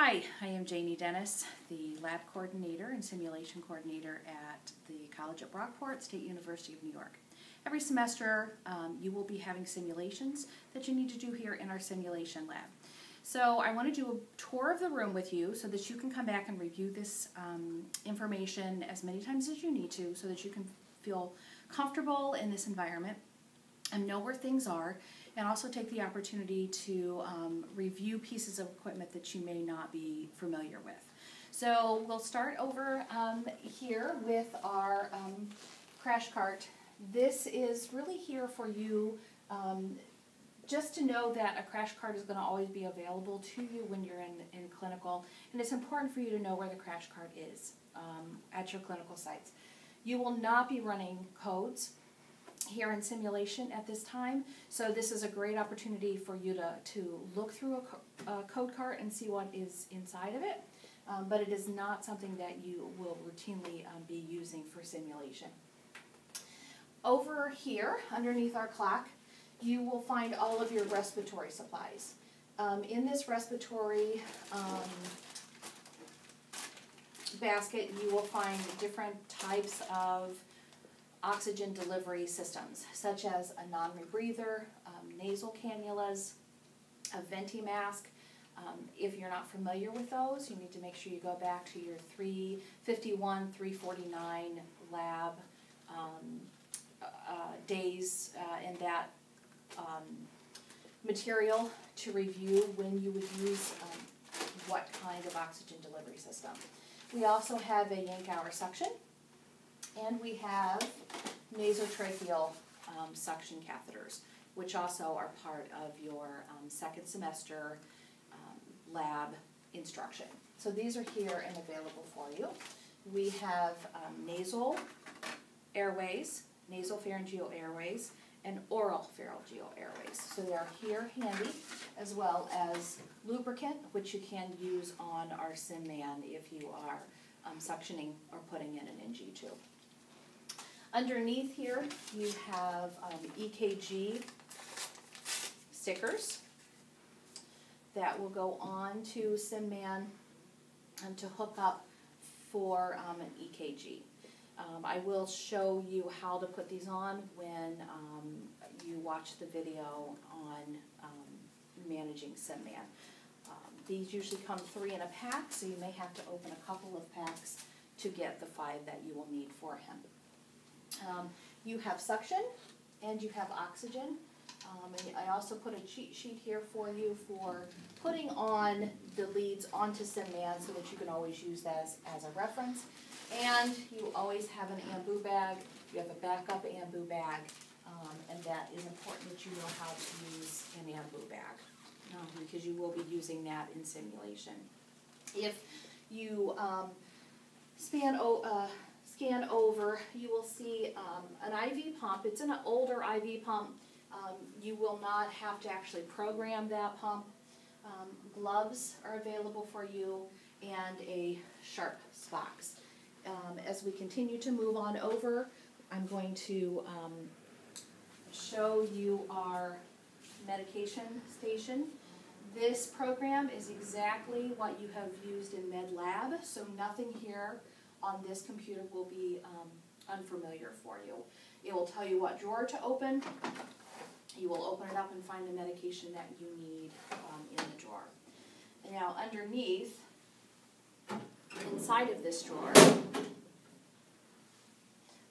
Hi, I am Janie Dennis, the lab coordinator and simulation coordinator at the College at Brockport, State University of New York. Every semester you will be having simulations that you need to do here in our simulation lab. So I want to do a tour of the room with you so that you can come back and review this information as many times as you need to so that you can feel comfortable in this environment and know where things are, and also take the opportunity to review pieces of equipment that you may not be familiar with. So we'll start over here with our crash cart. This is really here for you just to know that a crash cart is going to always be available to you when you're in clinical, and it's important for you to know where the crash cart is at your clinical sites. You will not be running codes here in simulation at this time, so this is a great opportunity for you to look through a code cart and see what is inside of it, but it is not something that you will routinely be using for simulation. Over here, underneath our clock, you will find all of your respiratory supplies. In this respiratory basket, you will find different types of oxygen delivery systems, such as a non-rebreather, nasal cannulas, a venti mask. If you're not familiar with those, you need to make sure you go back to your 351, 349 lab days and that material to review when you would use what kind of oxygen delivery system. We also have a Yankauer suction, and we have nasotracheal suction catheters, which also are part of your second semester lab instruction. So these are here and available for you. We have nasal airways, nasopharyngeal airways, and oral pharyngeal airways. So they are here handy, as well as lubricant, which you can use on our SimMan if you are suctioning or putting in an NG tube. Underneath here, you have EKG stickers that will go on to SimMan to hook up for an EKG. I will show you how to put these on when you watch the video on managing SimMan. These usually come 3 in a pack, so you may have to open a couple of packs to get the 5 that you will need for him. You have suction and you have oxygen. And I also put a cheat sheet here for you for putting on the leads onto SimMan so that you can always use that as a reference. And you always have an AMBU bag. You have a backup AMBU bag, and that is important that you know how to use an AMBU bag because you will be using that in simulation. If you scan over, you will see an IV pump. It's an older IV pump. You will not have to actually program that pump. Gloves are available for you, and a sharp box. As we continue to move on over, I'm going to show you our medication station. This program is exactly what you have used in MedLab, so nothing here on this computer will be unfamiliar for you. It will tell you what drawer to open. You will open it up and find the medication that you need in the drawer. And now underneath, inside of this drawer,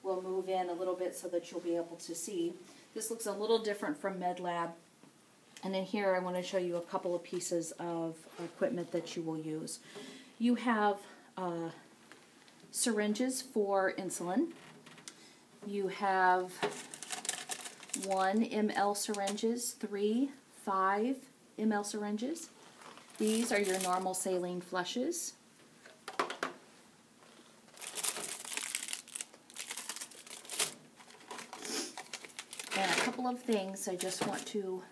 we'll move in a little bit so that you'll be able to see. This looks a little different from MedLab. And in here I want to show you a couple of pieces of equipment that you will use. You have syringes for insulin. You have 1 ml syringes, 3, 5 ml syringes. These are your normal saline flushes. And a couple of things I just want to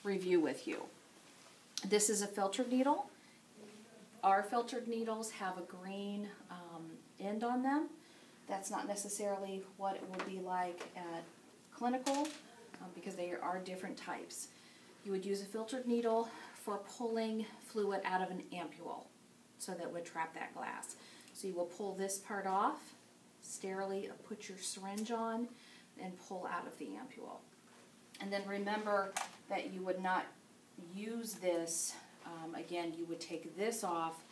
review with you. This is a filtered needle. Our filtered needles have a green end on them. That's not necessarily what it will be like at clinical because there are different types. You would use a filtered needle for pulling fluid out of an ampule so that would trap that glass. So you will pull this part off, sterilely put your syringe on, and pull out of the ampule. And then remember that you would not use this, again, you would take this off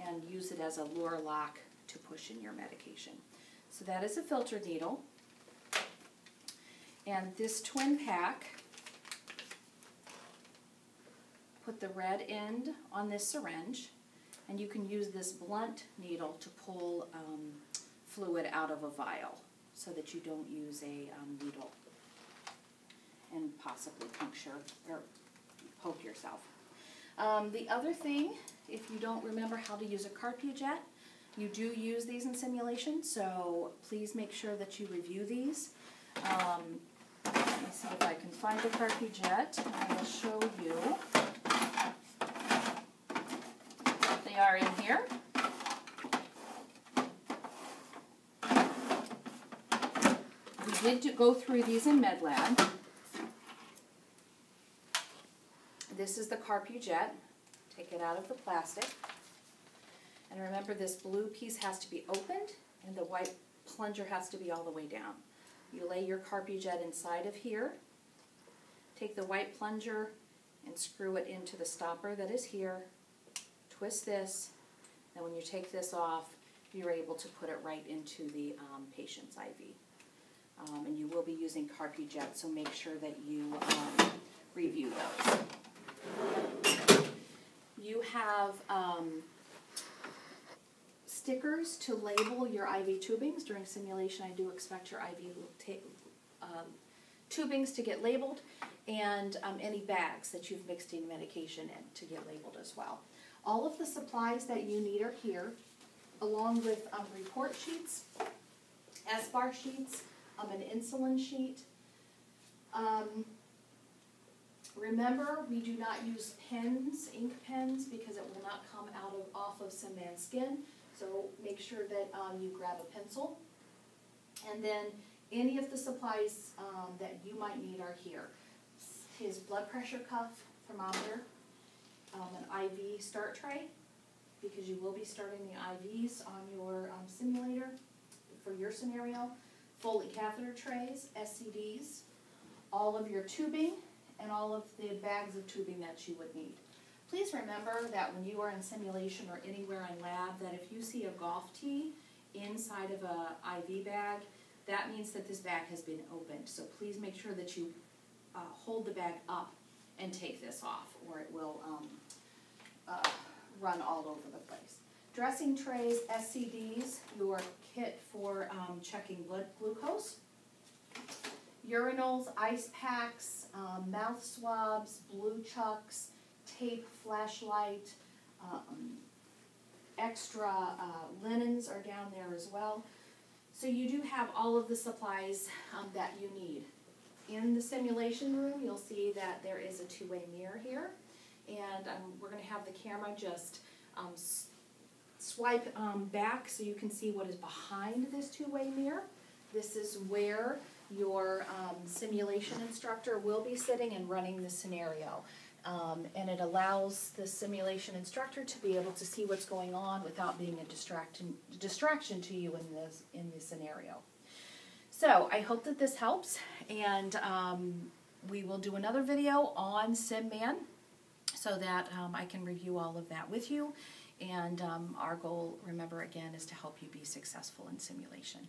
and use it as a lure lock to push in your medication. So that is a filter needle. And this twin pack, put the red end on this syringe, and you can use this blunt needle to pull fluid out of a vial so that you don't use a needle and possibly puncture or poke yourself. The other thing, if you don't remember how to use a carpujette, you do use these in simulation, so please make sure that you review these. Let me see if I can find the carpujette, and I will show you. They are in here. We did go through these in MedLab. This is the carpujette. Take it out of the plastic. And remember, this blue piece has to be opened and the white plunger has to be all the way down. You lay your carpujette inside of here. Take the white plunger and screw it into the stopper that is here. Twist this. And when you take this off, you're able to put it right into the patient's IV. And you will be using carpujette, so make sure that you review those. You have stickers to label your IV tubings. During simulation, I do expect your IV tubings to get labeled, and any bags that you've mixed in medication in to get labeled as well. All of the supplies that you need are here, along with report sheets, SBAR sheets, an insulin sheet. Remember, we do not use pens, ink pens, because it will not come off of some man's skin. So make sure that you grab a pencil. And then any of the supplies that you might need are here. His blood pressure cuff, thermometer, an IV start tray, because you will be starting the IVs on your simulator for your scenario. Foley catheter trays, SCDs, all of your tubing, and all of the bags of tubing that you would need. Please remember that when you are in simulation or anywhere in lab, that if you see a golf tee inside of a IV bag, that means that this bag has been opened. So please make sure that you hold the bag up and take this off, or it will run all over the place. Dressing trays, SCDs, your kit for checking blood glucose, urinals, ice packs, mouth swabs, blue chucks, tape, flashlight, extra linens are down there as well. So you do have all of the supplies that you need. In the simulation room, you'll see that there is a two-way mirror here, and we're going to have the camera just swipe back so you can see what is behind this two-way mirror. This is where your simulation instructor will be sitting and running the scenario. And it allows the simulation instructor to be able to see what's going on without being a distraction to you in this scenario. So I hope that this helps, and we will do another video on SimMan so that I can review all of that with you. And our goal, remember again, is to help you be successful in simulation.